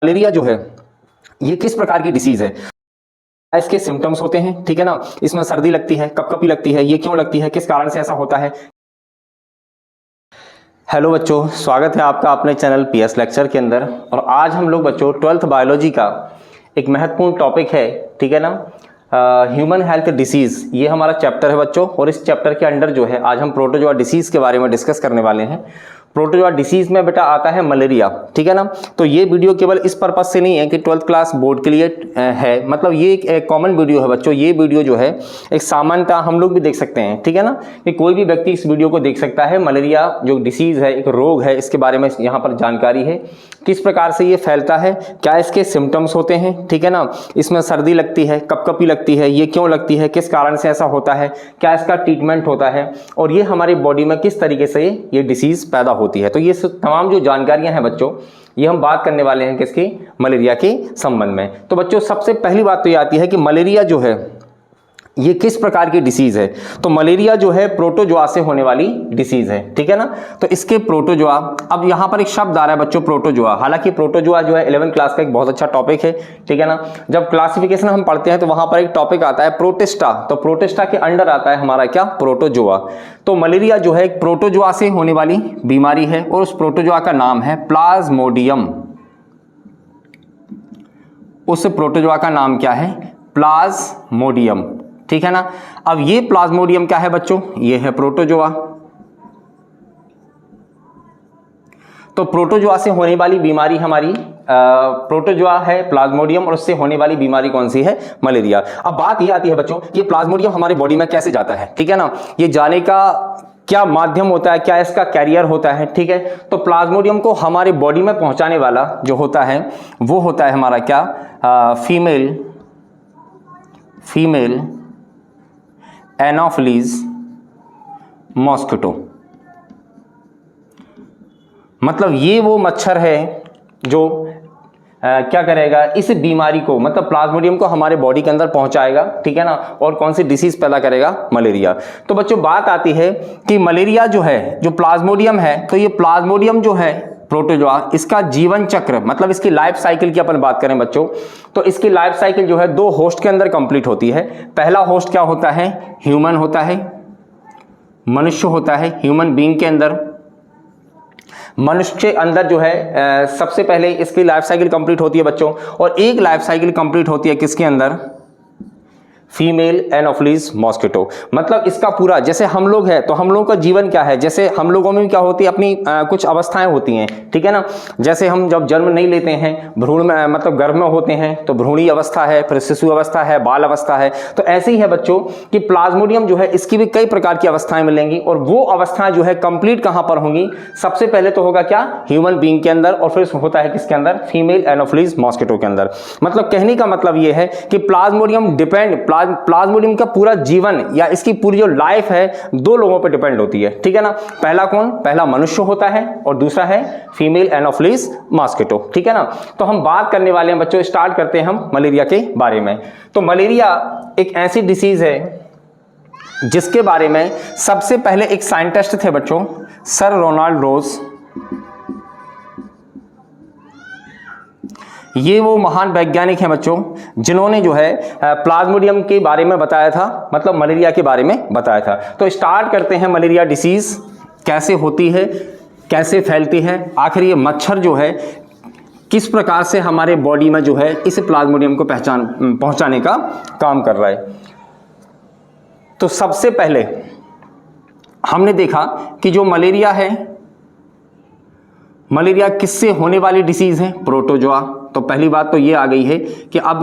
Malaria जो है ये किस प्रकार की डिसीज है, इसके सिम्टम्स होते हैं, ठीक है ना। इसमें सर्दी लगती है, कपकपी लगती है, ये क्यों लगती है, किस कारण से ऐसा होता है। हेलो बच्चों, स्वागत है आपका अपने चैनल पीएस लेक्चर के अंदर। और आज हम लोग बच्चों 12th बायोलॉजी का एक महत्वपूर्ण टॉपिक है, ठीक है ना, ह्यूमन हेल्थ डिसीज, ये हमारा चैप्टर है बच्चों। और इस चैप्टर के अंडर जो है आज हम प्रोटोजोआ डिसीज के बारे में डिस्कस करने वाले हैं। प्रोटोजोआ डिसीज में बेटा आता है मलेरिया, ठीक है ना। तो ये वीडियो केवल इस पर्पज से नहीं है कि 12th क्लास बोर्ड के लिए है, मतलब ये एक कॉमन वीडियो है बच्चों। ये वीडियो जो है एक सामान्यता हम लोग भी देख सकते हैं, ठीक है ना, कि कोई भी व्यक्ति इस वीडियो को देख सकता है। मलेरिया जो डिसीज है, एक रोग है, इसके बारे में यहाँ पर जानकारी है, किस प्रकार से ये फैलता है, क्या इसके सिम्टम्स होते हैं, ठीक है ना। इसमें सर्दी लगती है, कपकपी लगती है, ये क्यों लगती है, किस कारण से ऐसा होता है, क्या इसका ट्रीटमेंट होता है, और ये हमारी बॉडी में किस तरीके से ये डिसीज पैदा होती है। तो ये तमाम जो जानकारियां हैं बच्चों, ये हम बात करने वाले हैं किसकी, मलेरिया के संबंध में। तो बच्चों सबसे पहली बात तो ये आती है कि मलेरिया जो है ये किस प्रकार की डिसीज है। तो मलेरिया जो है प्रोटोजोआ से होने वाली डिसीज है, ठीक है ना। तो इसके प्रोटोजोआ, अब यहां पर एक शब्द आ रहा है बच्चों प्रोटोजोआ। हालांकि प्रोटोजोआ जो है 11th क्लास का एक बहुत अच्छा टॉपिक है, ठीक है ना। जब क्लासिफिकेशन हम पढ़ते हैं तो वहां पर एक टॉपिक आता है प्रोटिस्टा, तो प्रोटिस्टा के अंडर आता है हमारा क्या, प्रोटोजोआ। तो मलेरिया जो है एक प्रोटोजोआ से होने वाली बीमारी है और उस प्रोटोजोआ का नाम है प्लाज्मोडियम। उस प्रोटोजोआ का नाम क्या है, प्लाज्मोडियम, ठीक है ना। अब ये प्लाज्मोडियम क्या है बच्चों, ये है प्रोटोजोआ। तो प्रोटोजोआ से होने वाली बीमारी हमारी प्रोटोजोआ है, प्लाज्मोडियम, और उससे होने वाली बीमारी कौन सी है, मलेरिया। अब बात ये आती है बच्चों कि प्लाज्मोडियम हमारे बॉडी में कैसे जाता है, ठीक है ना, ये जाने का क्या माध्यम होता है, क्या इसका कैरियर होता है, ठीक है। तो प्लाज्मोडियम को हमारे बॉडी में पहुंचाने वाला जो होता है वो होता है हमारा क्या, फीमेल एनोफिलीज मॉस्किटो। मतलब ये वो मच्छर है जो क्या करेगा, इस बीमारी को, मतलब प्लाज्मोडियम को हमारे बॉडी के अंदर पहुंचाएगा, ठीक है ना। और कौन सी डिसीज पैदा करेगा, मलेरिया। तो बच्चों बात आती है कि मलेरिया जो है, जो प्लाज्मोडियम है, तो ये प्लाज्मोडियम जो है प्रोटोजोआ, इसका जीवन चक्र, मतलब इसकी लाइफ साइकिल की अपन बात करें बच्चों, तो इसकी लाइफ साइकिल जो है 2 होस्ट के अंदर कंप्लीट होती है। पहला होस्ट क्या होता है, ह्यूमन होता है, मनुष्य होता है। ह्यूमन बीइंग के अंदर, मनुष्य के अंदर जो है सबसे पहले इसकी लाइफ साइकिल कंप्लीट होती है बच्चों। और एक लाइफ साइकिल कंप्लीट होती है किसके अंदर, फीमेल एनोफिलीज मॉस्किटो। मतलब इसका पूरा, जैसे हम लोग हैं तो हम लोगों का जीवन क्या है, जैसे हम लोगों में क्या होती है, अपनी कुछ अवस्थाएं होती हैं, ठीक है ना। जैसे हम जब जन्म नहीं लेते हैं, भ्रूण में, मतलब गर्भ में होते हैं, तो भ्रूणी अवस्था है, फिर शिशु अवस्था है, बाल अवस्था है। तो ऐसे ही है बच्चों कि प्लाज्मोडियम जो है इसकी भी कई प्रकार की अवस्थाएं मिलेंगी। और वो अवस्थाएं जो है कंप्लीट कहां पर होंगी, सबसे पहले तो होगा क्या, ह्यूमन बीइंग के अंदर, और फिर होता है किसके अंदर, फीमेल एनोफिलीज मॉस्किटो के अंदर। मतलब कहने का मतलब ये है कि प्लाज्मोडियम प्लाज्मोडियम का पूरा जीवन या इसकी पूरी जो लाइफ है 2 लोगों पर डिपेंड होती है, ठीक है ना। पहला कौन, पहला मनुष्य होता है, और दूसरा है फीमेल एनोफिलीज मॉस्किटो, ठीक है ना। तो हम बात करने वाले हैं बच्चों, स्टार्ट करते हैं हम मलेरिया के बारे में। तो मलेरिया एक ऐसी डिसीज है जिसके बारे में सबसे पहले एक साइंटिस्ट थे बच्चों, सर रोनाल्ड रोज। ये वो महान वैज्ञानिक हैं बच्चों जिन्होंने जो है प्लाज्मोडियम के बारे में बताया था, मतलब मलेरिया के बारे में बताया था। तो स्टार्ट करते हैं, मलेरिया डिसीज कैसे होती है, कैसे फैलती है, आखिर ये मच्छर जो है किस प्रकार से हमारे बॉडी में जो है इस प्लाज्मोडियम को पहुंचाने का काम कर रहा है। तो सबसे पहले हमने देखा कि जो मलेरिया है, मलेरिया किससे होने वाली डिसीज है, प्रोटोजोआ। तो पहली बात तो ये आ गई है कि अब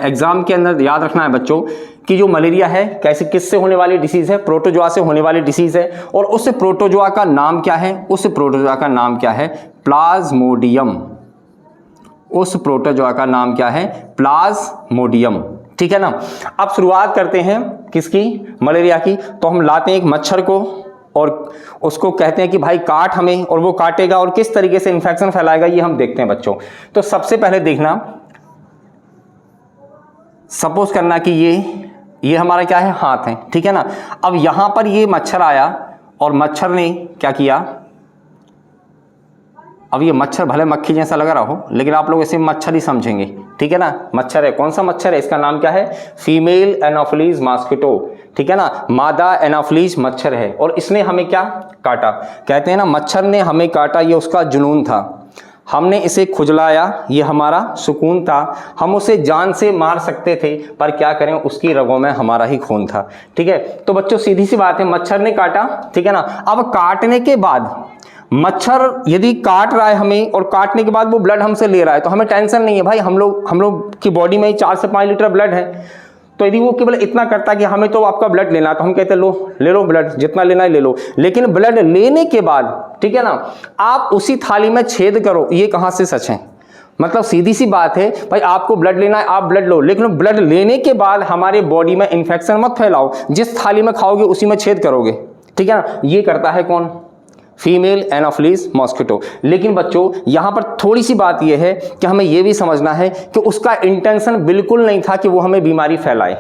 एग्जाम के अंदर याद रखना है बच्चों कि जो मलेरिया है कैसे, किससे होने वाली डिसीज है, प्रोटोजोआ से होने वाली डिसीज है। और उस प्रोटोजोआ का नाम क्या है, उस प्रोटोजोआ का नाम क्या है, प्लाज्मोडियम। उस प्रोटोजोआ का नाम क्या है, प्लाज्मोडियम, ठीक है ना। अब शुरुआत करते हैं किसकी, मलेरिया की। तो हम लाते हैं एक मच्छर को और उसको कहते हैं कि भाई काट हमें, और वो काटेगा और किस तरीके से इंफेक्शन फैलाएगा ये हम देखते हैं बच्चों। तो सबसे पहले देखना, सपोज करना कि ये हमारा क्या है, हाथ है, ठीक है ना। अब यहां पर ये मच्छर आया और मच्छर ने क्या किया, अब ये मच्छर भले मक्खी जैसा लग रहा हो, लेकिन आप लोग इसे मच्छर ही समझेंगे, ठीक है ना। मच्छर है, कौन सा मच्छर है, इसका नाम क्या है, फीमेल एनोफिलीज मॉस्किटो, ठीक है ना, मादा एनोफिलीज मच्छर है। और इसने हमें क्या काटा, कहते हैं ना मच्छर ने हमें काटा, ये उसका जुनून था, हमने इसे खुजलाया, ये हमारा सुकून था, हम उसे जान से मार सकते थे, पर क्या करें, उसकी रगों में हमारा ही खून था, ठीक है। तो बच्चों सीधी सी बात है, मच्छर ने काटा, ठीक है ना। अब काटने के बाद मच्छर यदि काट रहा है हमें और काटने के बाद वो ब्लड हमसे ले रहा है, तो हमें टेंशन नहीं है भाई, हम लोग की बॉडी में 4 से 5 लीटर ब्लड है। तो यदि वो केवल इतना करता है कि हमें तो आपका ब्लड लेना, तो हम कहते लो ले लो ब्लड, जितना लेना है ले लो। लेकिन ब्लड लेने के बाद, ठीक है ना, आप उसी थाली में छेद करो, ये कहां से सच है। मतलब सीधी सी बात है भाई, आपको ब्लड लेना है, आप ब्लड लो, लेकिन ब्लड लेने के बाद हमारे बॉडी में इंफेक्शन मत फैलाओ, जिस थाली में खाओगे उसी में छेद करोगे, ठीक है ना। ये करता है कौन, फीमेल एनोफिलीज मॉस्किटो। लेकिन बच्चों यहां पर थोड़ी सी बात यह है कि हमें यह भी समझना है कि उसका इंटेंशन बिल्कुल नहीं था कि वो हमें बीमारी फैलाए,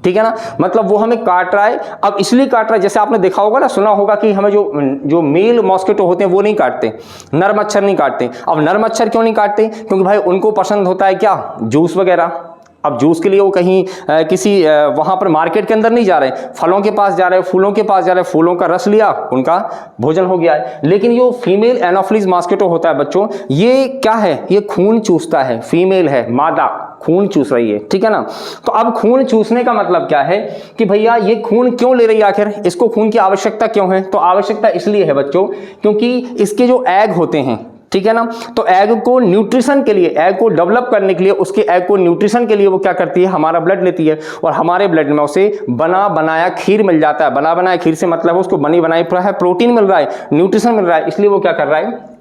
ठीक है ना। मतलब वो हमें काट रहा है, अब इसलिए काट रहा है, जैसे आपने देखा होगा ना, सुना होगा कि हमें जो मेल मॉस्किटो होते हैं वो नहीं काटते, नर मच्छर नहीं काटते। अब नर मच्छर क्यों नहीं काटते, क्योंकि भाई उनको पसंद होता है क्या, जूस वगैरह। अब जूस के लिए वो कहीं किसी वहां पर मार्केट के अंदर नहीं जा रहे, फलों के पास जा रहे हैं, फूलों के पास जा रहे हैं, फूलों का रस लिया, उनका भोजन हो गया है। लेकिन ये फीमेल एनोफिलीज मॉस्किटो होता है बच्चों, ये क्या है, ये खून चूसता है, फीमेल है, मादा खून चूस रही है, ठीक है ना। तो अब खून चूसने का मतलब क्या है कि भैया ये खून क्यों ले रही है, आखिर इसको खून की आवश्यकता क्यों है। तो आवश्यकता इसलिए है बच्चों, क्योंकि इसके जो एग होते हैं, ठीक है ना, तो एग को न्यूट्रिशन के लिए, एग को डेवलप करने के लिए, उसके एग को न्यूट्रिशन के लिए वो क्या करती है, हमारा ब्लड लेती है, और हमारे ब्लड में उसे बना बनाया खीर मिल जाता है। बना बनाया खीर से मतलब उसको बनी बनाई प्रोटीन मिल रहा है, न्यूट्रिशन मिल रहा है, इसलिए वो क्या कर रहा है,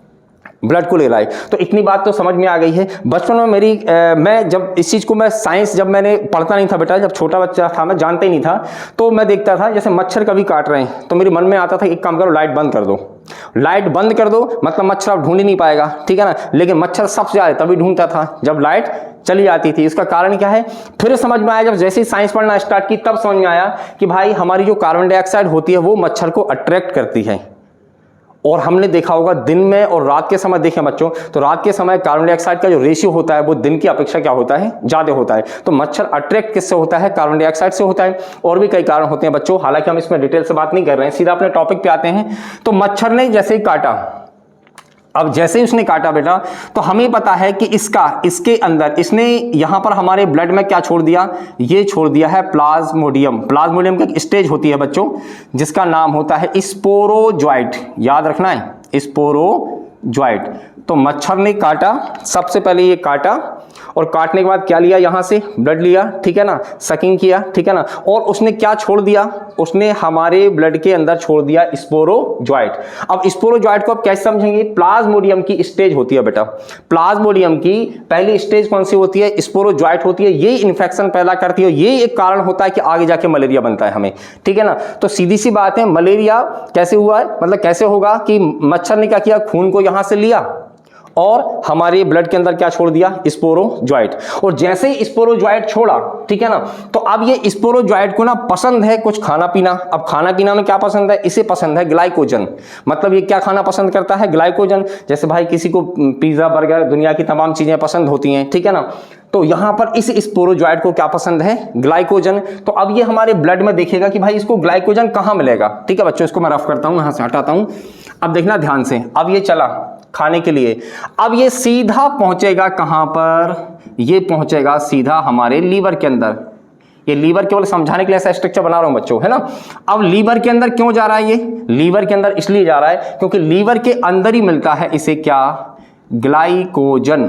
ब्लड को ले रहा है। तो इतनी बात तो समझ में आ गई है। बचपन में मैं जब इस चीज को, मैं साइंस जब मैंने पढ़ता नहीं था बेटा, जब छोटा बच्चा था मैं जानता ही नहीं था, तो मैं देखता था जैसे मच्छर कभी काट रहे हैं, तो मेरे मन में आता था एक काम करो, लाइट बंद कर दो, लाइट बंद कर दो, मतलब मच्छर अब ढूंढ ही नहीं पाएगा, ठीक है ना। लेकिन मच्छर सबसे ज्यादा तभी ढूंढता था जब लाइट चली जाती थी। इसका कारण क्या है, फिर समझ में आया जब जैसे ही साइंस पढ़ना स्टार्ट की, तब समझ में आया कि भाई हमारी जो कार्बन डाइऑक्साइड होती है वो मच्छर को अट्रैक्ट करती है। और हमने देखा होगा दिन में और रात के समय, देखें बच्चों, तो रात के समय कार्बन डाइऑक्साइड का जो रेशियो होता है वो दिन की अपेक्षा क्या होता है, ज्यादा होता है। तो मच्छर अट्रैक्ट किससे होता है, कार्बन डाइऑक्साइड से होता है। और भी कई कारण होते हैं बच्चों, हालांकि हम इसमें डिटेल से बात नहीं कर रहे हैं, सीधा अपने टॉपिक पे आते हैं। तो मच्छर ने जैसे ही काटा, अब जैसे ही उसने काटा बेटा, तो हमें पता है कि इसके अंदर इसने यहां पर हमारे ब्लड में क्या छोड़ दिया, ये छोड़ दिया है प्लाज्मोडियम। प्लाज्मोडियम की एक स्टेज होती है बच्चों, जिसका नाम होता है स्पोरोजोइट, याद रखना है, स्पोरोजोइट। तो मच्छर ने काटा, सबसे पहले ये काटा, और काटने के बाद क्या लिया, यहां से ब्लड लिया, ठीक है ना, सकिंग किया, ठीक है ना, और उसने क्या छोड़ दिया, उसने हमारे ब्लड के अंदर छोड़ दिया स्पोरोजोइट। अब स्पोरोजोइट को आप कैसे समझेंगे, प्लाज्मोडियम की स्टेज होती है बेटा, प्लाज्मोडियम की पहली स्टेज कौन सी होती है, स्पोरोजोइट होती है। ये इन्फेक्शन पैदा करती है, ये एक कारण होता है कि आगे जाके मलेरिया बनता है हमें, ठीक है ना। तो सीधी सी बात है, मलेरिया कैसे हुआ है, मतलब कैसे होगा कि मच्छर ने क्या किया, खून को यहां से लिया और हमारे ब्लड के अंदर क्या छोड़ दिया, स्पोरोजोइट। और जैसे ही स्पोरोजोइट छोड़ा, ठीक है ना, तो अब ये स्पोरोजोइट को ना पसंद है कुछ खाना पीना। अब खाना पीना में क्या पसंद है, इसे पसंद है ग्लाइकोजन। मतलब ये क्या खाना पसंद करता है, ग्लाइकोजन। जैसे भाई किसी को पिज्जा बर्गर दुनिया की तमाम चीजें पसंद होती हैं, ठीक है ना, तो यहां पर इस स्पोरोजोइट को क्या पसंद है, ग्लाइकोजन। तो अब ये हमारे ब्लड में देखेगा कि भाई इसको ग्लाइकोजन कहां मिलेगा, ठीक है बच्चों, इसको मैं रफ करता हूं, यहां से हटाता हूं। अब देखना ध्यान से, अब ये चला खाने के लिए, अब ये सीधा पहुंचेगा कहां पर, ये पहुंचेगा सीधा हमारे लीवर के अंदर। ये लीवर केवल समझाने के लिए ऐसा स्ट्रक्चर बना रहा हूं बच्चों, है ना। अब लीवर के अंदर क्यों जा रहा है, ये लीवर के अंदर इसलिए जा रहा है क्योंकि लीवर के अंदर ही मिलता है इसे क्या, ग्लाइकोजन।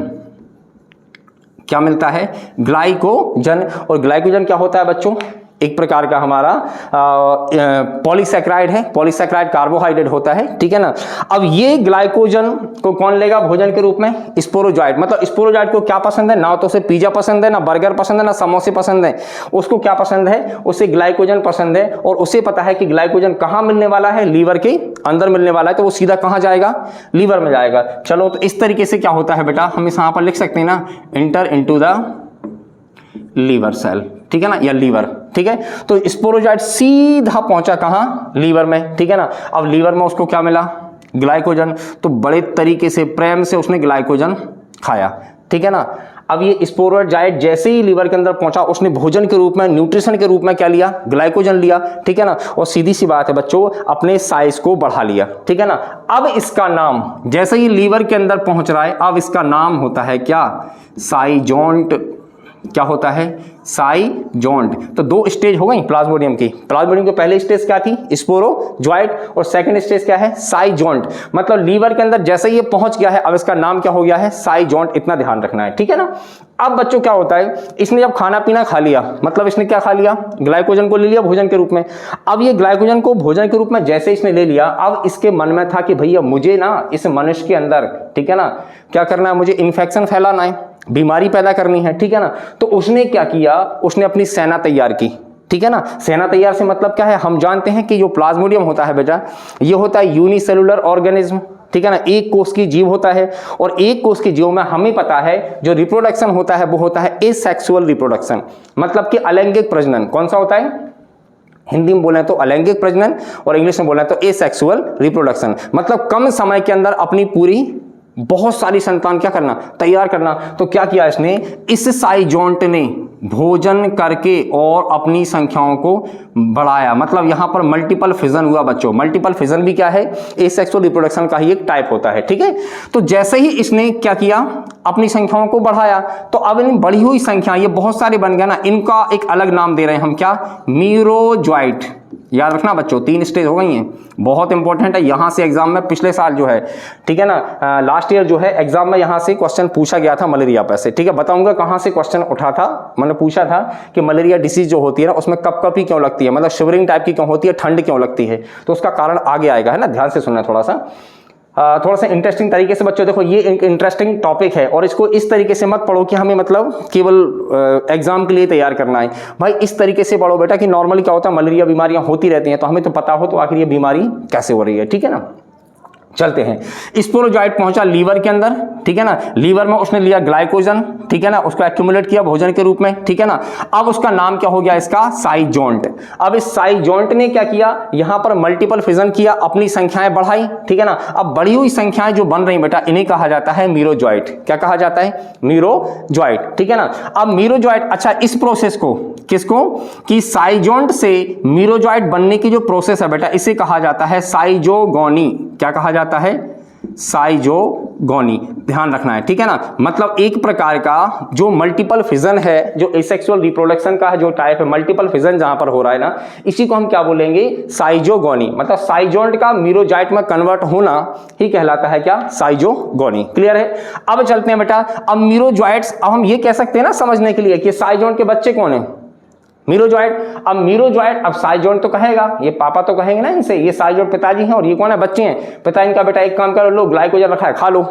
क्या मिलता है, ग्लाइकोजन। और ग्लाइकोजन क्या होता है बच्चों, एक प्रकार का हमारा पॉलीसैकेराइड है, पॉलीसैकेराइड कार्बोहाइड्रेट होता है, ठीक है ना। अब ये ग्लाइकोजन को कौन लेगा भोजन के रूप में, स्पोरोजोइट। मतलब स्पोरोजोइट को क्या पसंद है, ना तो उसे पिज्जा पसंद है, ना बर्गर पसंद है, ना समोसे पसंद है, उसको क्या पसंद है, उसे ग्लाइकोजन पसंद है। और उसे पता है कि ग्लाइकोजन कहां मिलने वाला है, लीवर के अंदर मिलने वाला है, तो वो सीधा कहां जाएगा, लीवर में जाएगा। चलो, तो इस तरीके से क्या होता है बेटा, हम इस यहां पर लिख सकते हैं ना, enter into the liver cell, ठीक है ना, या लीवर, ठीक है। तो स्पोरोजोइट सीधा पहुंचा कहां, लीवर में, ठीक है ना। अब लीवर में उसको क्या मिला, ग्लाइकोजन, तो बड़े तरीके से प्रेम से उसने ग्लाइकोजन खाया, ठीक है ना। अब ये स्पोरोजाइट जैसे ही लीवर के अंदर पहुंचा, उसने भोजन के रूप में, न्यूट्रिशन के रूप में क्या लिया, ग्लाइकोजन लिया, ठीक है ना। और सीधी सी बात है बच्चों, अपने साइज को बढ़ा लिया, ठीक है ना। अब इसका नाम जैसे ही लीवर के अंदर पहुंच रहा है, अब इसका नाम होता है क्या, साइजोंट। क्या होता है, साइजोंट। तो दो स्टेज हो गई प्लाज्मोडियम की। प्लाज्मोडियम की पहली स्टेज क्या थी, स्पोरोजॉइट, और सेकंड स्टेज क्या है, साइजोंट। मतलब लीवर के अंदर जैसे ये पहुंच गया है, अब इसका नाम क्या हो गया है, साइजोंट। इतना ध्यान रखना है, ठीक है ना। अब बच्चों क्या होता है, इसने जब खाना पीना खा लिया, मतलब इसने क्या खा लिया, ग्लाइकोजन को ले लिया भोजन के रूप में। अब ये ग्लाइकोजन को भोजन के रूप में जैसे इसने ले लिया, अब इसके मन में था कि भैया मुझे ना इस मनुष्य के अंदर, ठीक है ना, क्या करना है, मुझे इन्फेक्शन फैलाना है, बीमारी पैदा करनी है, ठीक है ना। तो उसने क्या किया, उसने अपनी सेना तैयार की, ठीक है ना। सेना तैयार से मतलब क्या है, हम जानते हैं कि जो प्लाज्मोडियम होता है बेटा, ये होता है यूनिसेलुलर ऑर्गेनिज्म, ठीक है ना। एक कोष की जीव होता है, और एक कोष की जीव में हमें पता है जो रिप्रोडक्शन होता है वो होता है एसेक्सुअल रिप्रोडक्शन, मतलब कि अलैंगिक प्रजनन। कौन सा होता है, हिंदी में बोले तो अलैंगिक प्रजनन, और इंग्लिश में बोले तो एसेक्सुअल रिप्रोडक्शन। मतलब कम समय के अंदर अपनी पूरी बहुत सारी संतान क्या करना, तैयार करना। तो क्या किया इसने, इस साइजोंट ने भोजन करके और अपनी संख्याओं को बढ़ाया। मतलब यहां पर मल्टीपल फिजन हुआ बच्चों। मल्टीपल फिजन भी क्या है, एसेक्सुअल रिप्रोडक्शन का ही एक टाइप होता है, ठीक है। तो जैसे ही इसने क्या किया, अपनी संख्याओं को बढ़ाया, तो अब इन बढ़ी हुई संख्या, ये बहुत सारे बन गया ना, इनका एक अलग नाम दे रहे हैं हम, क्या, मीरोजॉइट। याद रखना बच्चों, 3 स्टेज हो गई हैं, बहुत इंपॉर्टेंट है। यहां से एग्जाम में पिछले साल जो है, ठीक है ना, लास्ट ईयर जो है एग्जाम में यहां से क्वेश्चन पूछा गया था मलेरिया पर से, ठीक है। बताऊंगा कहां से क्वेश्चन उठा था, मैंने पूछा था कि मलेरिया डिसीज जो होती है ना, उसमें कपकपी क्यों लगती है, मतलब शिवरिंग टाइप की क्यों होती है, ठंड क्यों लगती है, तो उसका कारण आगे आएगा, है ना। ध्यान से सुनना थोड़ा सा इंटरेस्टिंग तरीके से बच्चों। देखो ये एक इंटरेस्टिंग टॉपिक है, और इसको इस तरीके से मत पढ़ो कि हमें मतलब केवल एग्जाम के लिए तैयार करना है। भाई इस तरीके से पढ़ो बेटा कि नॉर्मली क्या होता है, मलेरिया बीमारियां होती रहती हैं, तो हमें तो पता हो तो आखिर ये बीमारी कैसे हो रही है, ठीक है ना। चलते हैं। स्पोरोजॉइट पहुंचा लीवर के अंदर, ठीक है ना। लीवर में उसने लिया ग्लाइकोजन, ठीक है ना, उसको एक्यूमुलेट किया भोजन के रूप में, ठीक है ना। अब उसका नाम क्या हो गया इसका, साइजोंट। अब इस साइजोंट ने क्या किया, यहां पर मल्टीपल फिजन किया, अपनी संख्याएं बढ़ाई, ठीक है ना। अब बढ़ी हुई संख्याएं जो बन रही बेटा, इन्हें कहा जाता है मीरोजॉइट। क्या कहा जाता है, मीरोजॉइट, ठीक है ना। अब मीरोजॉइट, अच्छा इस प्रोसेस को, किसको, कि साइजोंट से मीरोजॉइट बनने की जो प्रोसेस है बेटा, इसे कहा जाता है साइजोगोनी। क्या कहा जाता है, साइजोगोनी। ध्यान रखना है, ठीक है ना। मतलब एक प्रकार का जो मल्टीपल फिजन है, जो एसेक्सुअल रिप्रोडक्शन का है जो टाइप है, मल्टीपल फिजन जहां पर हो रहा है ना, इसी को हम क्या बोलेंगे, साइजोगोनी। मतलब साइजोंट का मीरोजॉइट में कन्वर्ट होना ही कहलाता है क्या, साइजोगोनी। क्लियर है। अब चलते हैं बेटा, अब मीरोजॉइट्स, अब हम ये कह सकते हैं ना समझने के लिए कि साइजोंट के बच्चे कौन है, मीरोजॉइट। अब मीरोजॉइट, अब साइजोंट तो कहेगा, ये पापा तो कहेंगे ना इनसे, ये साइजोंट पिताजी हैं और ये कौन है, बच्चे हैं। पिता इनका बेटा एक काम करो, लो ग्लाइकोजन रखा है खा लो,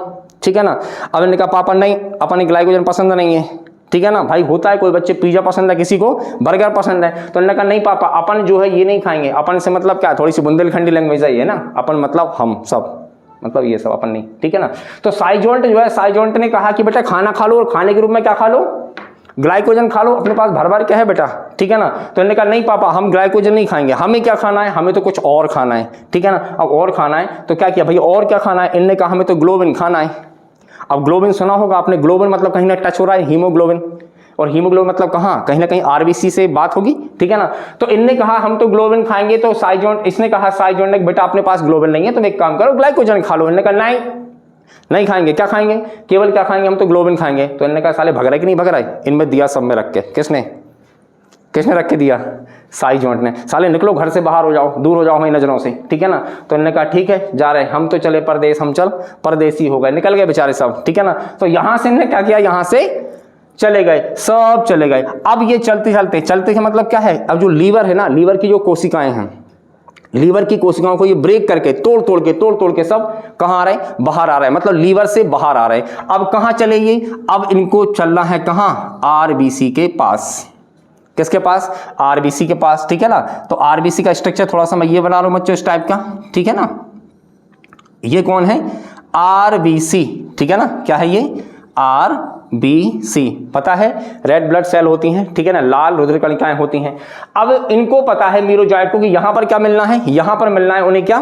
ठीक है ना। अब इन्होंने कहा पापा नहीं, अपन ग्लाइकोजन पसंद नहीं है, ठीक है ना। भाई होता है कोई बच्चे पिज्जा पसंद है, किसी को बर्गर पसंद है, तो इन्होंने कहा नहीं पापा अपन जो है ये नहीं खाएंगे। अपन से मतलब क्या, थोड़ी सी बुंदेलखंडी लैंग्वेज है ना, अपन मतलब हम सब, मतलब ये सब अपन नहीं, ठीक है ना। तो साइजोंट जो है, साइजोंट ने कहा कि बेटा खाना खा लो, और खाने के रूप में क्या खा लो, ग्लाइकोजन खा लो, अपने पास भर भर क्या है बेटा, ठीक है ना। तो इन्होंने कहा नहीं पापा हम ग्लाइकोजन नहीं खाएंगे, हमें क्या खाना है, हमें तो कुछ और खाना है, ठीक है ना। अब और खाना है तो क्या किया भैया, और क्या खाना है, इन्होंने कहा हमें तो ग्लोबिन खाना है। अब ग्लोबिन सुना होगा आपने, ग्लोबिन मतलब कहीं ना टच हो रहा है हीमोग्लोबिन, और हीमोग्लोबिन मतलब कहाँ, कहीं ना कहीं आरबीसी से बात होगी, ठीक है ना। तो इनने कहा हम तो ग्लोबिन खाएंगे, तो साइजोंट, इसने कहा साइजोंट ने बेटा अपने पास ग्लोबिन नहीं है, तुम एक काम करो ग्लाइकोजन खा लो। इन्होंने कहा नहीं नहीं खाएंगे, क्या खाएंगे, केवल क्या खाएंगे, हम तो ग्लोबिन खाएंगे। तो इन्होंने कहा साले भग रहा है कि नहीं भग रहा है, इनमें दिया सब में रख के, किसने रख के दिया, साइजोंट ने। साले निकलो घर से बाहर हो जाओ, दूर हो जाओ हमारी नजरों से, ठीक है ना। तो इन्होंने कहा ठीक है जा रहे, हम तो चले परदेश, हम चल परदेसी हो गए, निकल गए बेचारे सब, ठीक है ना। तो यहां से इन्होंने क्या किया, यहां से चले गए, सब चले गए। अब ये चलते के मतलब क्या है, अब जो लीवर है ना, लीवर की जो कोशिकाएं हैं, लीवर की कोशिकाओं को ये ब्रेक करके तोड़ तोड़ के सब कहां आ रहे हैं, बाहर आ रहे हैं, मतलब लीवर से बाहर आ रहे हैं। अब कहां चले ये, अब इनको चलना है कहां, आरबीसी के पास। किसके पास, आरबीसी के पास, ठीक है ना। तो आरबीसी का स्ट्रक्चर थोड़ा सा मैं ये बना रहा हूं बच्चों इस टाइप का, ठीक है ना। ये कौन है, आरबीसी, ठीक है ना। क्या है ये, आरबीसी, पता है रेड ब्लड सेल होती हैं, ठीक है ना, लाल रुधिर कणिकाएं होती हैं। अब इनको पता है मीरोजॉइट को कि यहां पर क्या मिलना है, यहां पर मिलना है उन्हें क्या,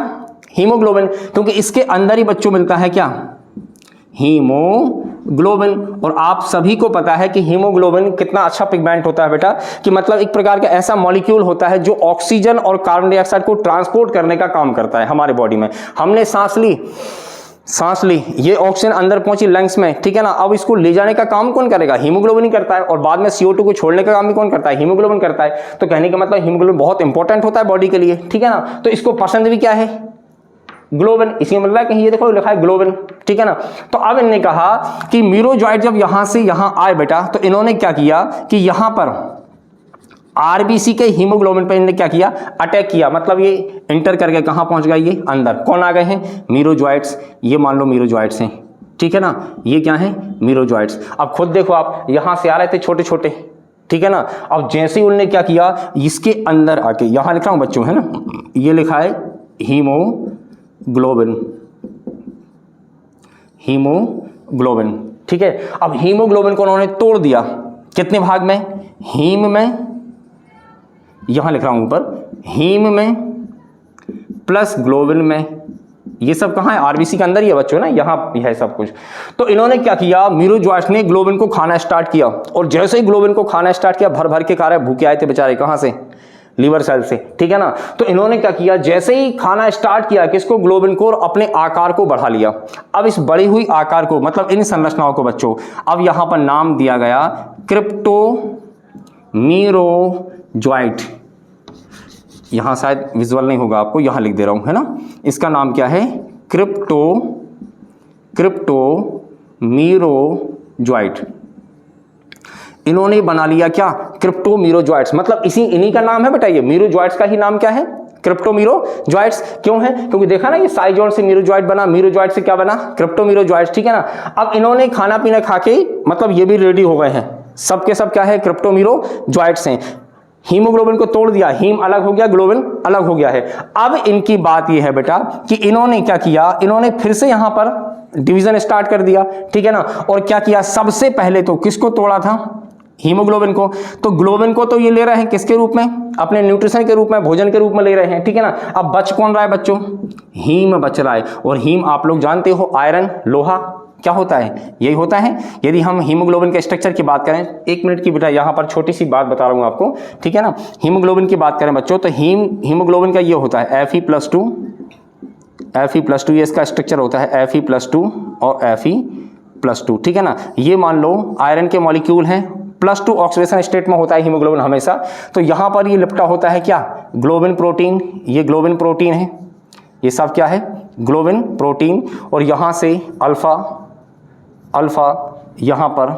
हीमोग्लोबिन, क्योंकि इसके अंदर ही बच्चों मिलता है क्या, हीमोग्लोबिन। और आप सभी को पता है कि हीमोग्लोबिन कितना अच्छा पिगमेंट होता है बेटा, कि मतलब एक प्रकार का ऐसा मॉलिक्यूल होता है जो ऑक्सीजन और कार्बन डाइऑक्साइड को ट्रांसपोर्ट करने का काम करता है हमारे बॉडी में। हमने सांस ली, ये ऑक्सीजन अंदर पहुंची लंग्स में, ठीक है ना। अब इसको ले जाने का काम कौन करेगा, हीमोग्लोबिन ही करता है, और बाद में CO2 को छोड़ने का काम भी कौन करता है, हीमोग्लोबिन करता है। तो कहने का मतलब हीमोग्लोबिन बहुत इंपॉर्टेंट होता है बॉडी के लिए, ठीक है ना। तो इसको पसंद भी क्या है, ग्लोबिन, इसी में मतलब कहीं ये देखो लिखा है ग्लोबिन, ठीक है ना। तो अब इन्होंने कहा कि मीरोजॉइट जब यहां से यहां आए बेटा, तो इन्होंने क्या किया कि यहां पर आरबीसी के हीमोग्लोबिन पे इन्होंने क्या किया, अटैक किया। मतलब ये इंटर करके कहां पहुंच गए, ये अंदर। कौन आ गए हैं, मीरोजॉइट्स। ये मान लो मीरोजॉइट्स हैं, ठीक है ना, ये क्या है, मीरोजॉइट्स। अब खुद देखो आप, यहां से आ रहे थे छोटे छोटे, ठीक है ना। अब जैसे ही उन्होंने क्या किया, इसके अंदर आके, यहां लिख रहा हूं बच्चों, है ना, ये लिखा है हीमोग्लोबिन, ठीक है। अब हीमोग्लोबिन को उन्होंने तोड़ दिया, कितने भाग में, हीम में, यहां लिख रहा हूं ऊपर, हीम में प्लस ग्लोबिन में। ये सब कहां है, आरबीसी के अंदर ही है बच्चों ना, यहां है सब कुछ। तो इन्होंने क्या किया, मीरोजॉइट्स ने ग्लोबिन को खाना स्टार्ट किया, और जैसे ही ग्लोबिन को खाना स्टार्ट किया, भर भर के खा रहे, भूखे आए थे बेचारे, कहां से, लीवर सेल से, ठीक है ना। तो इन्होंने क्या किया, जैसे ही खाना स्टार्ट किया, किसको, ग्लोबिन को, और अपने आकार को बढ़ा लिया। अब इस बढ़ी हुई आकार को, मतलब इन संरचनाओं को बच्चों, अब यहां पर नाम दिया गया क्रिप्टोमीरोजॉइट। यहां शायद विजुअल नहीं होगा आपको, यहां लिख दे रहा हूं, है ना। इसका नाम क्या है, क्रिप्टोमीरोजॉइट। इन्होंने बना लिया क्या, क्रिप्टोमीरोजॉइट्स। मतलब इन्हीं का नाम है बेटा, ये मीरोजॉइट्स का ही नाम क्या है, क्रिप्टोमीरोजॉइट्स। क्यों है, क्योंकि देखा ना, ये साइजोन से मीरोजॉइट बना, मीरोजॉइट से क्या बना, क्रिप्टोमीरोजॉइट्स, ठीक है ना। अब इन्होंने खाना पीना खा के, मतलब ये भी रेडी हो गए हैं, सबके सब क्या है, क्रिप्टोमीरोजॉइट्स हैं। हीमोग्लोबिन को तोड़ दिया, हीम अलग हो गया, ग्लोबिन अलग हो गया है। अब इनकी बात यह है बेटा कि इन्होंने क्या किया, इन्होंने फिर से यहां पर डिवीजन स्टार्ट कर दिया, ठीक है ना। और क्या किया, सबसे पहले तो किसको तोड़ा था, हीमोग्लोबिन को। तो ग्लोबिन को तो ये ले रहे हैं किसके रूप में, अपने न्यूट्रिशन के रूप में, भोजन के रूप में ले रहे हैं, ठीक है ना। अब बच कौन रहा है बच्चों, हीम बच रहा है। और हीम आप लोग जानते हो, आयरन, लोहा, क्या होता है, यही होता है। यदि हम हीमोग्लोबिन के स्ट्रक्चर की बात करें, 1 मिनट की बेटा यहां पर छोटी सी बात बता रहा हूं आपको, ठीक है ना। हीमोग्लोबिन की बात करें बच्चों, तो हीमोग्लोबिन का ये होता है Fe+2, ये इसका स्ट्रक्चर होता है Fe+2 और Fe+2, ठीक है ना। ये मान लो आयरन के मॉलिक्यूल हैं, +2 ऑक्सीडेशन स्टेट में होता है हीमोग्लोबिन हमेशा। तो यहां पर ये लिपटा होता है क्या, ग्लोबिन प्रोटीन। ये ग्लोबिन प्रोटीन है, ये सब क्या है, ग्लोबिन प्रोटीन। और यहां से अल्फा, यहां पर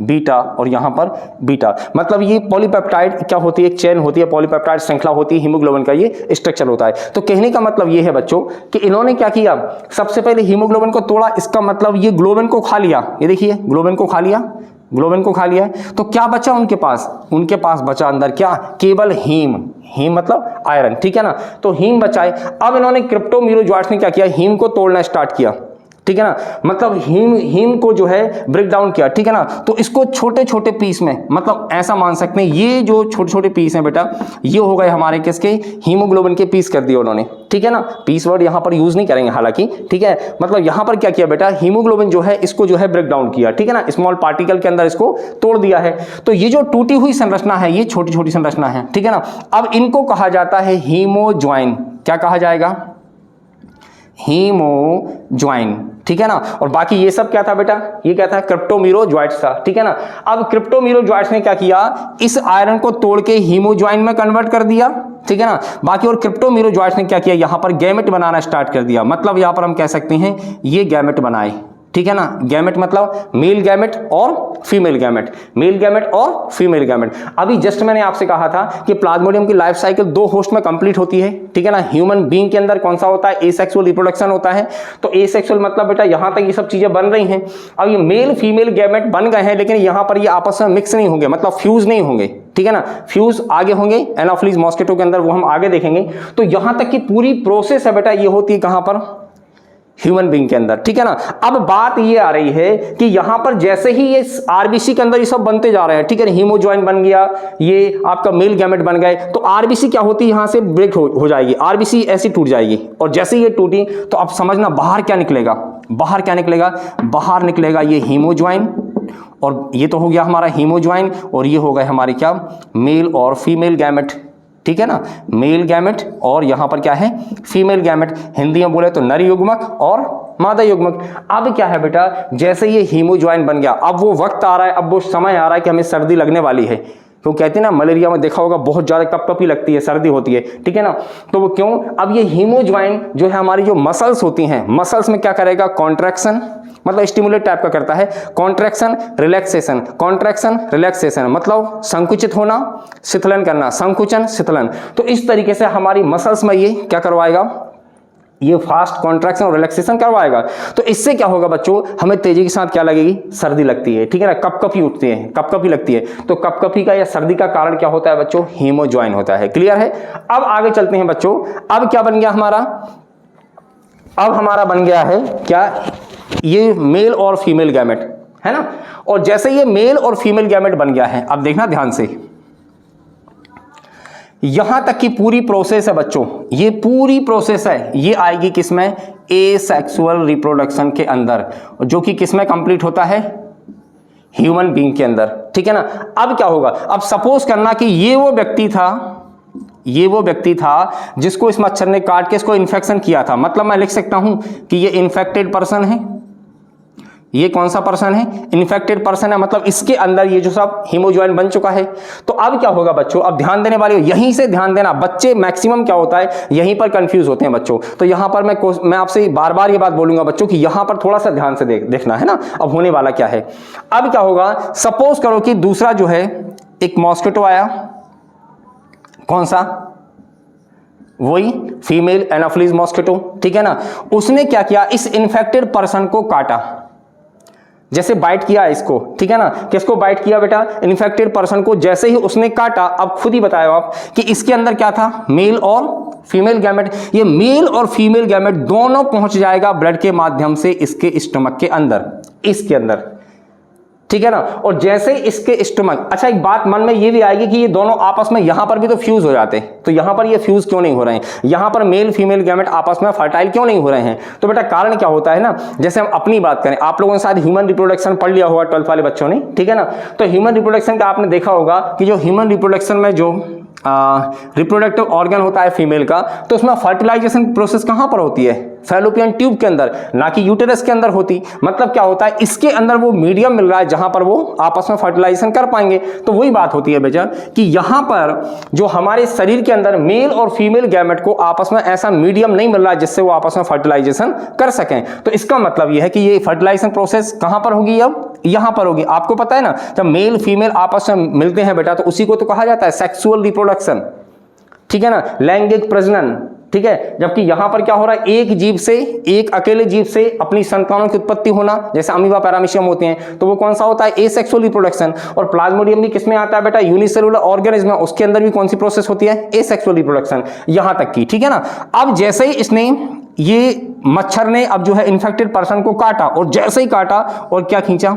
बीटा, और यहां पर बीटा। मतलब ये पॉलीपेप्टाइड क्या होती है, एक चेन होती है, पॉलीपेप्टाइड श्रृंखला होती है, हीमोग्लोबिन का ये स्ट्रक्चर होता है। तो कहने का मतलब ये है बच्चों कि इन्होंने क्या किया, सबसे पहले हीमोग्लोबिन को तोड़ा, इसका मतलब ये ग्लोबिन को खा लिया, ये देखिए ग्लोबिन को खा लिया, तो क्या बचा उनके पास बचा अंदर क्या, केवल हीम मतलब आयरन, ठीक है ना। तो हीम बचाए। अब इन्होंने क्रिप्टोमीरोजॉइट्स ने क्या किया, हीम को तोड़ना स्टार्ट किया, ठीक है ना। मतलब हीम को जो है ब्रेक डाउन किया, ठीक है ना। तो इसको छोटे छोटे पीस में, मतलब ऐसा मान सकते हैं, ये जो छोटे छोटे पीस हैं बेटा, ये हो गए हमारे किसके, हीमोग्लोबिन के पीस कर दिए उन्होंने, ठीक है ना। पीस वर्ड यहां पर यूज नहीं करेंगे हालांकि, ठीक है। मतलब यहां पर क्या किया बेटा, हीमोग्लोबिन जो है इसको जो है ब्रेक डाउन किया, ठीक है ना, स्मॉल पार्टिकल के अंदर इसको तोड़ दिया है। तो ये जो टूटी हुई संरचना है, ये छोटी छोटी संरचना है, ठीक है ना। अब इनको कहा जाता है हीमोजॉइन। क्या कहा जाएगा, हीमोजॉइन, ठीक है ना। और बाकी ये सब क्या था बेटा, ये क्या था, क्रिप्टोमीरोजॉइट्स था, ठीक है ना। अब क्रिप्टोमीरोजॉइट्स ने क्या किया, इस आयरन को तोड़ के हीमोजॉइन में कन्वर्ट कर दिया, ठीक है ना। बाकी और क्रिप्टोमीरोजॉइट्स ने क्या किया, यहां पर गैमेट बनाना स्टार्ट कर दिया। मतलब यहां पर हम कह सकते हैं ये गैमेट बनाए, ठीक है ना। गैमेट मतलब मेल गैमेट और फीमेल गैमेट, मेल गैमेट और फीमेल गैमेट। अभी जस्ट मैंने आपसे कहा था कि प्लाज्मोडियम की लाइफ साइकिल 2 होस्ट में कंप्लीट होती है, ठीक है ना। ह्यूमन बीइंग के अंदर कौन सा होता है, एसेक्सुअल रिप्रोडक्शन होता है। तो एसेक्सुअल मतलब बेटा यहां तक ये सब चीजें बन रही हैं। अब ये मेल फीमेल गैमेट बन गए हैं, लेकिन यहां पर ये आपस में मिक्स नहीं होंगे, मतलब फ्यूज नहीं होंगे, ठीक है ना। फ्यूज आगे होंगे एनाफिलीज मॉस्किटो के अंदर, वो हम आगे देखेंगे। तो यहां तक की पूरी प्रोसेस है बेटा, ये होती है कहां पर, ह्यूमन बीइंग के अंदर, ठीक है ना। अब बात ये आ रही है कि यहां पर जैसे ही ये आरबीसी के अंदर ये सब बनते जा रहे हैं, ठीक है ना, हीमोजॉइन बन गया, ये आपका मेल गैमेट बन गए, तो आरबीसी क्या होती है, यहां से ब्रेक हो जाएगी, आरबीसी ऐसी टूट जाएगी। और जैसे ही ये टूटी तो अब समझना बाहर क्या निकलेगा, बाहर क्या निकलेगा, बाहर निकलेगा ये हीमोजॉइन, और ये तो हो गया हमारा हीमोजॉइन, और ये हो गए हमारे क्या, मेल और फीमेल गैमेट, ठीक है ना, मेल गैमेट और यहां पर क्या है, फीमेल गैमेट। हिंदी में बोले तो नर युग्मक और मादा युग्मक। अब क्या है बेटा, जैसे ये हीमोजॉइन बन गया, अब वो वक्त आ रहा है, अब वो समय आ रहा है कि हमें सर्दी लगने वाली है। तो कहते हैं ना, मलेरिया में देखा होगा बहुत ज्यादा कपकपी लगती है, सर्दी होती है, ठीक है ना। तो वो क्यों, अब ये हीमोजॉइन जो है हमारी जो मसल्स होती हैं, मसल्स में क्या करेगा, कॉन्ट्रैक्शन, मतलब स्टिमुलेट टाइप का करता है, कॉन्ट्रैक्शन रिलैक्सेशन, कॉन्ट्रैक्शन रिलैक्सेशन, मतलब संकुचित होना, शिथिलन करना, संकुचन शिथिलन। तो इस तरीके से हमारी मसल्स में ये क्या करवाएगा, ये फास्ट कॉन्ट्रैक्शन और रिलैक्सेशन करवाएगा। तो इससे क्या होगा बच्चों, हमें तेजी के साथ क्या लगेगी, सर्दी लगती है, ठीक है ना, कपकपी उठती है, कपकपी लगती है। तो कपकपी का या सर्दी का कारण क्या होता है बच्चों, हीमोजॉइन होता है। क्लियर है। अब आगे चलते हैं बच्चों, अब क्या बन गया हमारा, अब हमारा बन गया है क्या, ये मेल और फीमेल गैमेट है ना। और जैसे ये मेल और फीमेल गैमेट बन गया है, अब देखना ध्यान से, यहां तक की पूरी प्रोसेस है बच्चों, ये पूरी प्रोसेस है, ये आएगी किसमें, एसेक्सुअल रिप्रोडक्शन के अंदर, जो कि किसमें कंप्लीट होता है, ह्यूमन बीइंग के अंदर, ठीक है ना। अब क्या होगा, अब सपोज करना कि ये वो व्यक्ति था जिसको इस मच्छर ने काट के इसको इन्फेक्शन किया था, मतलब मैं लिख सकता हूं कि ये इन्फेक्टेड पर्सन है, ये कौन सा पर्सन है, इन्फेक्टेड पर्सन है, मतलब इसके अंदर ये जो सब हीमोजॉइन बन चुका है। तो अब क्या होगा बच्चों, अब ध्यान देने वाले यहीं से ध्यान देना, बच्चे मैक्सिमम क्या होता है यहीं पर कंफ्यूज होते हैं बच्चों। तो यहां पर मैं आपसे बार बार ये बात बोलूंगा बच्चों कि यहां पर थोड़ा सा ध्यान से देखना है ना। अब होने वाला क्या है, अब क्या होगा, सपोज करो कि दूसरा जो है एक मॉस्किटो आया, कौन सा, वही फीमेल एनाफिलीज मॉस्किटो, ठीक है ना। उसने क्या किया, इस इन्फेक्टेड पर्सन को काटा, जैसे बाइट किया इसको, ठीक है ना, किसको बाइट किया बेटा, इन्फेक्टेड पर्सन को। जैसे ही उसने काटा, अब खुद ही बताया आप कि इसके अंदर क्या था, मेल और फीमेल गैमेट। ये मेल और फीमेल गैमेट दोनों पहुंच जाएगा ब्लड के माध्यम से इसके स्टमक के अंदर, इसके अंदर, ठीक है ना। और जैसे इसके स्टमक, अच्छा एक बात मन में ये भी आएगी कि ये दोनों आपस में यहां पर भी तो फ्यूज हो जाते हैं, तो यहां पर ये फ्यूज क्यों नहीं हो रहे हैं, यहां पर मेल फीमेल गैमेट आपस में फर्टाइल क्यों नहीं हो रहे हैं। तो बेटा कारण क्या होता है ना, जैसे हम अपनी बात करें, आप लोगों ने शायद ह्यूमन रिप्रोडक्शन पढ़ लिया होगा 12th वाले बच्चों ने, ठीक है ना। तो ह्यूमन रिप्रोडक्शन का आपने देखा होगा कि जो ह्यूमन रिप्रोडक्शन में जो रिप्रोडक्टिव ऑर्गन होता है फीमेल का, तो उसमें फर्टिलाइजेशन प्रोसेस कहां पर होती है, फैलोपियन ट्यूब के अंदर, ना कि यूटेरस के अंदर होती। मतलब क्या होता है, इसके अंदर वो मीडियम मिल रहा है जहां पर वो आपस में फर्टिलाइजेशन कर पाएंगे। तो वही बात होती है बेटा कि यहां पर जो हमारे शरीर के अंदर मेल और फीमेल गैमेट को आपस में ऐसा मीडियम नहीं मिल रहा है जिससे वो आपस में फर्टिलाइजेशन कर सकें। तो इसका मतलब यह है कि ये फर्टिलाइजेशन प्रोसेस कहां पर होगी, अब यहां पर होगी। आपको पता है ना, जब मेल फीमेल आपस में मिलते हैं बेटा, तो उसी को तो कहा जाता है सेक्सुअल रिप्रोडक्शन, ठीक है ना, लैंगिक प्रजनन, ठीक है। जबकि यहां पर क्या हो रहा है, एक जीव से, एक अकेले जीव से अपनी संतानों की उत्पत्ति होना, जैसे अमीबा पैरामीशियम होते हैं, तो वो कौन सा होता है, एसेक्सुअल रिप्रोडक्शन। और प्लाज्मोडियम भी किसमें आता है बेटा, यूनिसेलुलर ऑर्गेनिज्म, उसके अंदर भी कौन सी प्रोसेस होती है, एसेक्सुअल रिप्रोडक्शन, यहां तक की, ठीक है ना। अब जैसे ही इसने, ये मच्छर ने अब जो है इन्फेक्टेड पर्सन को काटा, और जैसे ही काटा और क्या खींचा,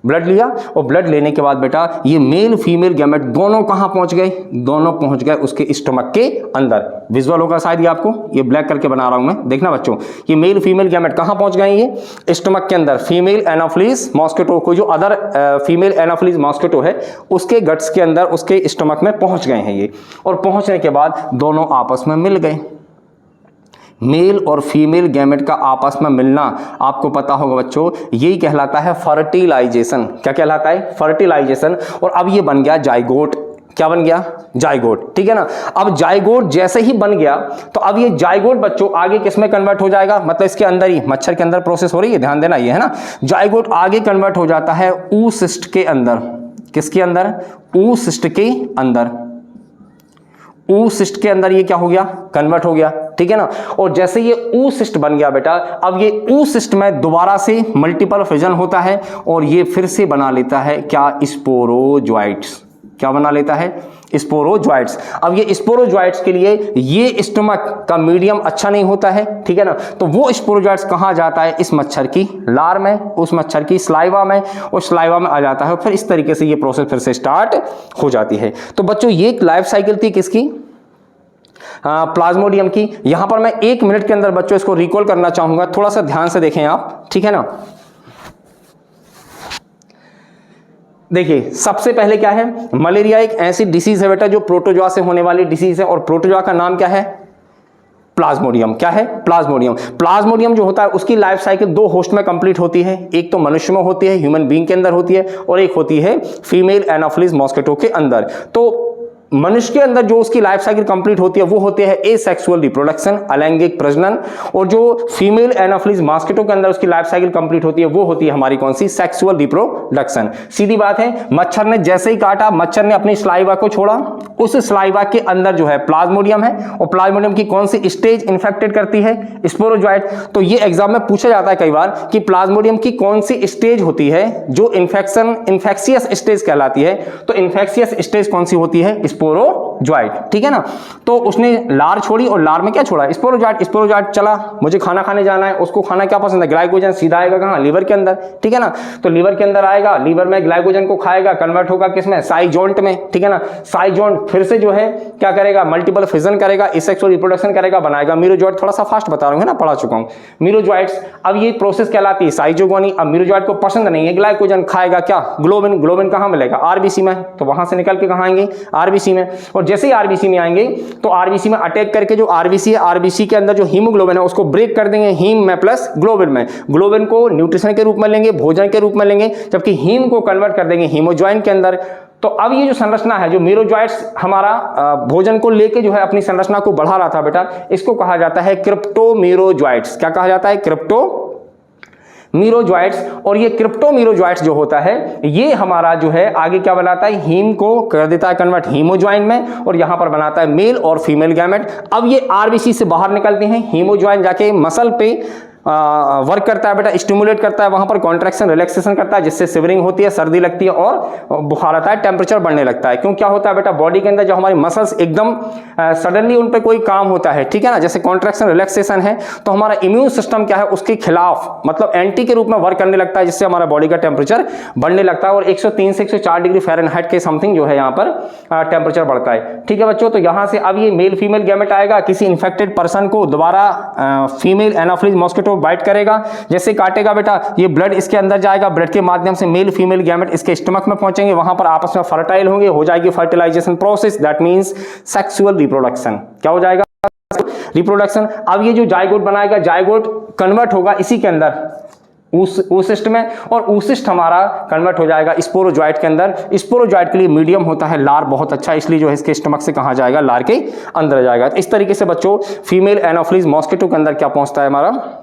ब्लड लिया, और ब्लड लेने के बाद बेटा ये मेल फीमेल गैमेट दोनों कहां पहुंच गए, दोनों पहुंच गए उसके स्टमक के अंदर। विजुअल होगा शायद ये आपको, ये ब्लैक करके बना रहा हूं मैं, देखना बच्चों, ये मेल फीमेल गैमेट कहां पहुंच गए, ये स्टमक के अंदर। फीमेल एनाफिलीज मॉस्किटो को, जो अदर फीमेल एनाफिलीज मॉस्किटो है, उसके गट्स के अंदर, उसके स्टमक में पहुंच गए हैं ये। और पहुंचने के बाद दोनों आपस में मिल गए। मेल और फीमेल गैमेट का आपस में मिलना आपको पता होगा बच्चों, यही कहलाता है फर्टिलाइजेशन। क्या कहलाता है, फर्टिलाइजेशन। और अब ये बन गया जाइगोट। क्या बन गया, जाइगोट, ठीक है ना। अब जाइगोट जैसे ही बन गया, तो अब ये जाइगोट बच्चों आगे किस में कन्वर्ट हो जाएगा, मतलब इसके अंदर ही, मच्छर के अंदर प्रोसेस हो रही है, ध्यान देना ये है ना। जाइगोट आगे कन्वर्ट हो जाता है oocyst के अंदर। किसके अंदर, oocyst के अंदर। oocyst के अंदर ये क्या हो गया, कन्वर्ट हो गया, ठीक है ना। और जैसे ये oocyst बन गया बेटा, अब ये oocyst में दोबारा से मल्टीपल फिजन होता है, और ये फिर से बना लेता है क्या, स्पोरोजोइट्स। क्या बना लेता है, स्पोरोजॉइट्स। अब ये स्पोरोजॉइट्स के लिए ये स्टमक का मीडियम अच्छा नहीं होता है, ठीक है ना, तो वो स्पोरोजॉइट्स कहाँ जाता है, इस मच्छर की लार में, उस मच्छर की स्लाइवा में, और स्लाइवा में आ जाता है, फिर इस तरीके से ये प्रोसेस फिर से स्टार्ट हो जाती है। तो बच्चों ये लाइफ साइकिल थी किसकी, प्लाज्मोडियम की। यहां पर मैं 1 मिनट के अंदर बच्चों इसको रिकॉल करना चाहूंगा, थोड़ा सा ध्यान से देखें आप, ठीक है ना। देखिए सबसे पहले क्या है, मलेरिया एक ऐसी डिसीज है बेटा जो प्रोटोजोआ से होने वाली डिसीज है, और प्रोटोजोआ का नाम क्या है, प्लाज्मोडियम। क्या है, प्लाज्मोडियम। प्लाज्मोडियम जो होता है उसकी लाइफ साइकिल 2 होस्ट में कंप्लीट होती है, एक तो मनुष्य में होती है, ह्यूमन बीइंग के अंदर होती है, और एक होती है फीमेल एनाफिलिस मॉस्किटो के अंदर। तो मनुष्य के अंदर जो उसकी लाइफ साइकिल कंप्लीट होती है वो होती है एसेक्सुअल रिप्रोडक्शन, अलैंगिक प्रजनन, और जो फीमेल एनाफिलिस मॉस्किटो के अंदर उसकी लाइफ साइकिल कंप्लीट होती है वो होती है हमारी कौन सी, सेक्सुअल रिप्रोडक्शन। सीधी बात है, मच्छर ने जैसे ही काटा, मच्छर ने अपनी स्लाइवा को छोड़ा, उस स्लाइवा के अंदर जो है प्लाज्मोडियम है, और प्लाज्मोडियम की कौन सी स्टेज इन्फेक्टेड करती है, स्पोरोजॉइट। तो ये एग्जाम में पूछा जाता है कई बार कि प्लाज्मोडियम की कौन सी स्टेज होती है जो इन्फेक्शियस स्टेज कहलाती है, तो इन्फेक्शियस स्टेज कौन सी होती है, स्पोरोजॉइट, ठीक है ना। तो उसने लार छोड़ी, और लार में क्या छोड़ा, स्पोरोजॉइट। स्पोरोजॉइट चला, मुझे खाना खाने जाना है, उसको खाना क्या पसंद है, ग्लाइकोजन, सीधा आएगा कहां, लीवर के अंदर, ठीक है ना। तो लीवर के अंदर आएगा, लीवर में ग्लाइकोजन को खाएगा, कन्वर्ट होगा किसमें, साइजोंट में, ठीक है ना। साइजोंट फिर से जो है क्या करेगा, मल्टीपल फिजन करेगा, एसेक्सुअल रिप्रोडक्शन करेगा, बनाएगा मीरोजॉइट। थोड़ा सा फास्ट बता रहा हूं ना, पढ़ा चुका हूं मीरोजॉइट्स। अब ये प्रोसेस कहलाती है साइजोगोनी। अब मीरोजॉइट को पसंद नहीं है ग्लाइकोजन, खाएगा क्या, ग्लोबिन। ग्लोबिन कहां मिलेगा, आरबीसी में, तो वहां से निकल के कहां आएंगे, आरबीसी में। और जैसे ही आरबीसी में आएंगे तो आरबीसी में अटैक करके जो आरबीसी है, आरबीसी के अंदर जो हीमोग्लोबिन है उसको ब्रेक कर देंगे हीम में प्लस ग्लोबिन में। ग्लोबिन को न्यूट्रिशन के रूप में लेंगे, भोजन के रूप में लेंगे, जबकि हीम को कन्वर्ट कर देंगे हीमोजॉइन के अंदर। तो अब ये जो संरचना है, जो मीरोजॉइट्स हमारा भोजन को लेके जो है अपनी संरचना को बढ़ा रहा था बेटा, इसको कहा जाता है क्रिप्टोमीरोजॉइट्स। क्या कहा जाता है, क्रिप्टो मीरोजॉइट्स। और ये क्रिप्टोमीरोजॉइट्स जो होता है ये हमारा जो है आगे क्या बनाता है, हीम को कर देता है कन्वर्ट हीमोजॉइन में, और यहां पर बनाता है मेल और फीमेल गैमेट। अब ये आरबीसी से बाहर निकलते हैं, हीमोजॉइन जाके मसल पे वर्क करता है बेटा, स्टिमुलेट करता है, वहां पर कॉन्ट्रैक्शन रिलैक्सेशन करता है, जिससे शिवरिंग होती है, सर्दी लगती है और बुखार आता है, टेम्परेचर बढ़ने लगता है। क्यों, क्या होता है बेटा, बॉडी के अंदर जो हमारी मसल्स एकदम सडनली उन पर कोई काम होता है, ठीक है ना, जैसे कॉन्ट्रैक्शन रिलैक्सेशन है, तो हमारा इम्यून सिस्टम क्या है, उसके खिलाफ मतलब एंटी के रूप में वर्क करने लगता है, जिससे हमारा बॉडी का टेम्परेचर बढ़ने लगता है, और 103 से 104 डिग्री फ़ारेनहाइट के समथिंग जो है यहाँ पर टेम्परेचर बढ़ता है, ठीक है बच्चों। तो यहाँ से अब ये मेल फीमेल गैमेट आएगा, किसी इन्फेक्टेड पर्सन को दोबारा फीमेल एनाफिलिस मॉस्किटो बाइट करेगा, जैसे काटेगा बेटा ये ब्लड इसके अंदर जाएगा, ब्लड के माध्यम से मेल फीमेल गैमेट इसके स्टमक में पहुंचेंगे, वहां पर आपस में फर्टाइल होंगे, हो जाएगी fertilisation process, that means sexual reproduction. क्या हो जाएगा, रिप्रोडक्शन। अब ये जो जाइगोट बनाएगा, जाइगोट कन्वर्ट होगा इसी के अंदर oocyst में, और oocyst हमारा कन्वर्ट हो जाएगा स्पोरोजॉइट के अंदर। स्पोरोजॉइट के लिए मीडियम होता है लार बहुत अच्छा, इसलिए जो है इसके स्टमक से कहां जाएगा, लार के अंदर जाएगा। इस तरीके से बच्चों फीमेल एनाफिलिस मॉस्किटो के अंदर क्या पहुंचता है, हमारा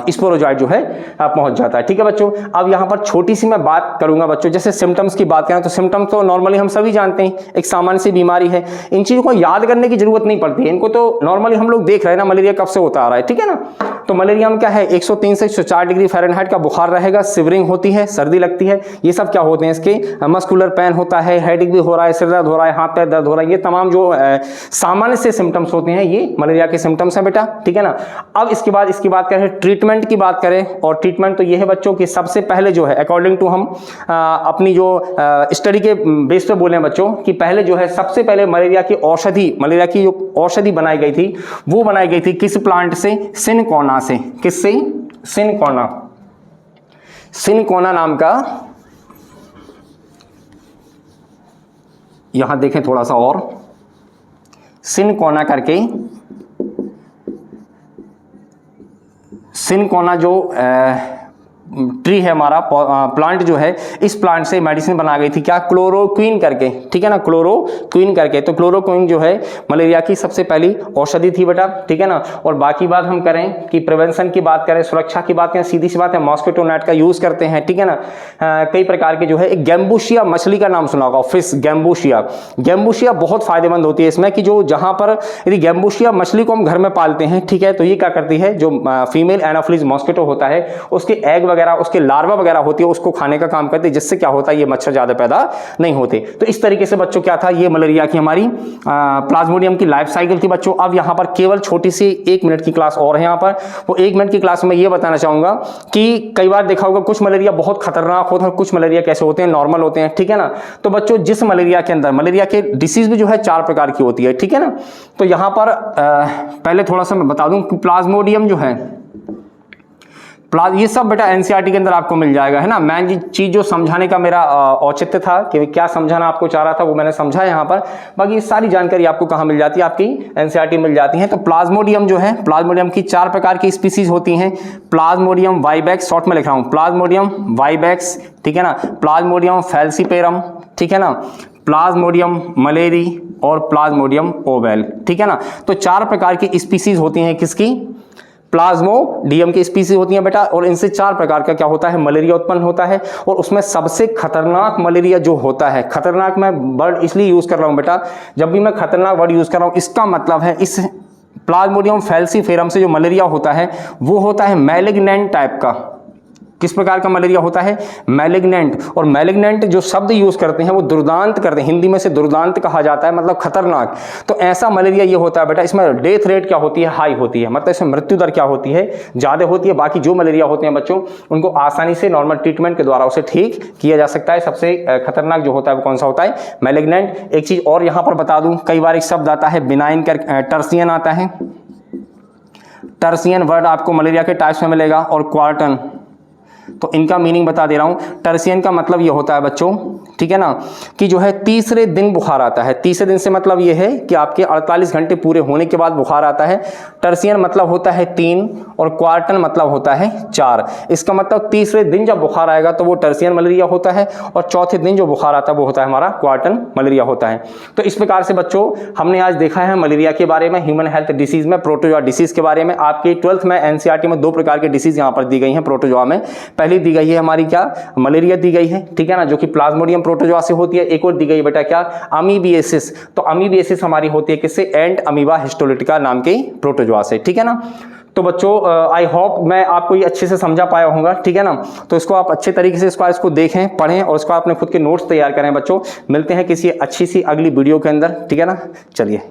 स्पोरोजॉइट जो है पहुंच जाता है, ठीक है बच्चों। अब यहां पर छोटी सी मैं बात करूंगा बच्चों, जैसे सिम्टम्स की बात करें तो सिम्टम्स तो नॉर्मली हम सभी जानते हैं, एक सामान्य सी बीमारी है, इन चीजों को याद करने की जरूरत नहीं पड़ती है, इनको तो नॉर्मली हम लोग देख रहे हैं ना, मलेरिया कब से होता आ रहा है, ठीक है ना। तो मलेरिया में क्या है, 103 से 104 डिग्री फ़ारेनहाइट का बुखार रहेगा, शिवरिंग होती है, सर्दी लगती है, ये सब क्या होते हैं, इसके मस्कुलर पेन होता है, हेडेक भी हो रहा है, सिर दर्द हो रहा है, हाथ पैर दर्द हो रहा है, ये तमाम जो सामान्य से सिम्टम्स होते हैं ये मलेरिया के सिम्टम्स हैं बेटा, ठीक है ना। अब इसके बाद इसकी बात करें, ट्रीटमेंट की बात करें, और ट्रीटमेंट तो ये है बच्चों कि सबसे पहले जो है अकॉर्डिंग टू हम अपनी जो स्टडी के बेस पे बोले बच्चों कि पहले जो है सबसे पहले मलेरिया की जो औषधि बनाई गई थी वो बनाई गई थी किस प्लांट से, सिनकोना से। किससे, सिनकोना। सिनकोना नाम का, यहां देखें थोड़ा सा और, सिनकोना करके, सिनकोना जो ट्री है हमारा, प्लांट जो है, इस प्लांट से मेडिसिन बना गई थी, क्या, क्लोरोक्विन करके, ठीक है ना, क्लोरोक्विन करके। तो क्लोरोक्विन जो है मलेरिया की सबसे पहली औषधि थी बेटा, ठीक है ना। और बाकी बात हम करें कि प्रिवेंशन की बात करें, सुरक्षा की बात करें, सीधी सी बात है मॉस्किटो नेट का यूज करते हैं, ठीक है ना। कई प्रकार के जो है, एक गैम्बुशिया मछली का नाम सुना होगा, फिश गैम्बुशिया। गैम्बुशिया बहुत फायदेमंद होती है इसमें कि जो जहां पर यदि गैम्बुशिया मछली को हम घर में पालते हैं, ठीक है, तो ये क्या करती है, जो फीमेल एनाफिलिस मॉस्किटो होता है उसके एग वगैरह, उसके लार्वा वगैरह होती है, उसको खाने का काम करते हैं, जिससे क्या होता है ये मच्छर ज़्यादा पैदा नहीं होते। तो इस तरीके से बच्चों क्या था, ये मलेरिया की हमारी प्लाज्मोडियम की लाइफ साइकिल थी बच्चों। अब यहाँ पर केवल छोटी सी 1 मिनट की क्लास और है यहाँ पर। वो 1 मिनट की क्लास में ये बताना चाहूँगा कि कई बार देखा होगा कुछ मलेरिया बहुत खतरनाक होता है, कुछ मलेरिया कैसे होते हैं, नॉर्मल होते हैं, ठीक है ना। तो बच्चों जिस मलेरिया के अंदर, मलेरिया के डिसीज भी जो है 4 प्रकार की होती है, ठीक है ना। तो यहाँ पर पहले थोड़ा सा मैं बता दूं कि प्लाज्मोडियम जो है, ये सब बेटा एनसीईआरटी के अंदर आपको मिल जाएगा, है ना। मैं चीज जो समझाने का मेरा औचित्य था कि क्या समझाना आपको चाह रहा था वो मैंने समझा है यहाँ पर। बाकी सारी जानकारी आपको कहाँ मिल जाती है, आपकी एनसीईआरटी मिल जाती है। तो प्लाज्मोडियम जो है, प्लाज्मोडियम की 4 प्रकार की स्पीसीज होती हैं। प्लाज्मोडियम वाइवेक्स, शॉर्ट में लिख रहा हूँ, प्लाज्मोडियम वाइवेक्स, ठीक है ना, प्लाज्मोडियम फैल्सीपेरम, ठीक है ना, प्लाज्मोडियम मलेरी और प्लाज्मोडियम ओवेल, ठीक है ना। तो 4 प्रकार की स्पीसीज होती हैं किसकी, प्लाज्मोडियम की स्पीसीज होती हैं बेटा। और इनसे 4 प्रकार का क्या होता है, मलेरिया उत्पन्न होता है। और उसमें सबसे खतरनाक मलेरिया जो होता है, खतरनाक मैं वर्ड इसलिए यूज कर रहा हूं बेटा, जब भी मैं खतरनाक वर्ड यूज कर रहा हूं इसका मतलब है इस प्लाज्मोडियम फैल्सीफेरम से जो मलेरिया होता है वो होता है मैलिग्नेंट टाइप का। किस प्रकार का मलेरिया होता है, मैलिग्नेंट। और मैलिग्नेंट जो शब्द यूज करते हैं वो दुर्दांत करते हैं, हिंदी में से दुर्दांत कहा जाता है, मतलब खतरनाक। तो ऐसा मलेरिया ये होता है बेटा, इसमें डेथ रेट क्या होती है, हाई होती है, मतलब इसमें मृत्यु दर क्या होती है, ज्यादा होती है। बाकी जो मलेरिया होते हैं बच्चों उनको आसानी से नॉर्मल ट्रीटमेंट के द्वारा उसे ठीक किया जा सकता है। सबसे खतरनाक जो होता है वो कौन सा होता है, मैलिग्नेंट। एक चीज और यहां पर बता दूं, कई बार एक शब्द आता है बिनाइन कर, टर्सियन आता है, टर्सियन वर्ड आपको मलेरिया के टाइप्स में मिलेगा, और क्वार्टन। तो इनका मीनिंग बता दे रहा हूं। टर्सियन का मतलब ये होता है बच्चों, ठीक है ना, कि जो है तीसरे दिन बुखार आता है। तीसरे दिन से मतलब ये है कि आपके 48 घंटे पूरे होने के बाद बुखार आता है। टर्सियन मतलब होता है 3 और क्वार्टन मतलब होता है 4। इसका मतलब तीसरे दिन जब बुखार आएगा तो वो टर्सियन मलेरिया होता है, और चौथे दिन जो बुखार आता है वो होता है हमारा क्वार्टन मलेरिया होता है। तो इस प्रकार से बच्चों हमने आज देखा है मलेरिया के बारे में, ह्यूमन हेल्थ डिसीज में, प्रोटोजोआ डिसीज के बारे में। आपकी 12th में एनसीईआरटी में 2 प्रकार के डिसीज यहाँ पर दी गई हैं प्रोटोजोआ में। पहली दी गई है हमारी क्या, मलेरिया दी गई है, ठीक है ना, जो कि प्लाज्मोडियम प्रोटोजोआ से होती है। एक और दी गई बेटा क्या, अमीबिएसिस। तो अमीबिएसिस हमारी होती है किससे, एंट अमीबा हिस्टोलिटिका नाम के प्रोटोजोआ से, ठीक है ना। तो बच्चों आई होप मैं आपको ये अच्छे से समझा पाया होऊंगा, ठीक है ना। तो इसको आप अच्छे तरीके से इसको देखें, पढ़ें और इसको अपने खुद के नोट्स तैयार करें बच्चों। मिलते हैं किसी अच्छी सी अगली वीडियो के अंदर, ठीक है ना। चलिए।